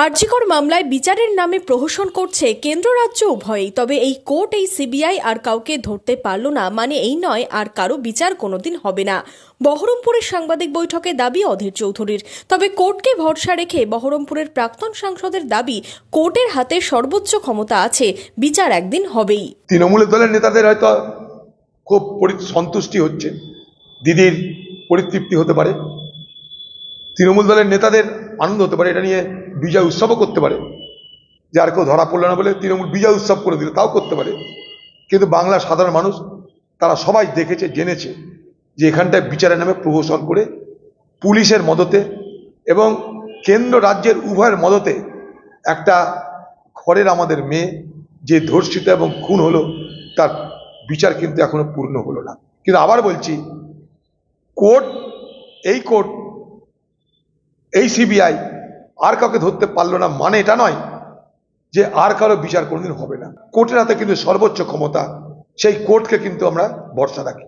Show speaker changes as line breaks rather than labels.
আরজিকর মামলায় বিচারের নামে প্রহসন করছে কেন্দ্র রাজ্য উভয়ই। তবে এই কোর্ট, এই সিবিআই আর কাউকে ধরতে পারল না মানে এই নয় আর কারো বিচার কোনোদিন হবে না। বহরমপুরের সাংবাদিক বৈঠকে দাবি অধীর চৌধুরীর। তবে কোর্টকে ভরসা রেখে বহরমপুরের প্রাক্তন সাংসদের দাবি, কোর্টের হাতে সর্বোচ্চ ক্ষমতা আছে, বিচার একদিন হবেই।
তৃণমূল দলের নেতাদের হয়তো খুব সন্তুষ্টি হচ্ছে, দিদির পরিতৃপ্তি হতে পারে, তৃণমূল দলের নেতাদের আনন্দ হতে পারে, এটা নিয়ে বিজয় উৎসবও করতে পারে যে আর কেউ ধরা পড়লো না বলে তৃণমূল বিজয় উৎসব করে দিল, তাও করতে পারে। কিন্তু বাংলার সাধারণ মানুষ তারা সবাই দেখেছে, জেনেছে যে এখানটায় বিচারের নামে প্রহসন করে পুলিশের মদতে এবং কেন্দ্র রাজ্যের উভয়ের মদতে একটা ঘরের আমাদের মেয়ে যে ধর্ষিত এবং খুন হলো তার বিচার কিন্তু এখনো পূর্ণ হলো না। কিন্তু আবার বলছি, কোর্ট, এই সিবিআই আর কাউকে ধরতে পারলো না মানে এটা নয় যে আর কারো বিচার কোনোদিন হবে না। কোর্টের হাতে কিন্তু সর্বোচ্চ ক্ষমতা, সেই কোর্টকে কিন্তু আমরা ভরসা রাখি।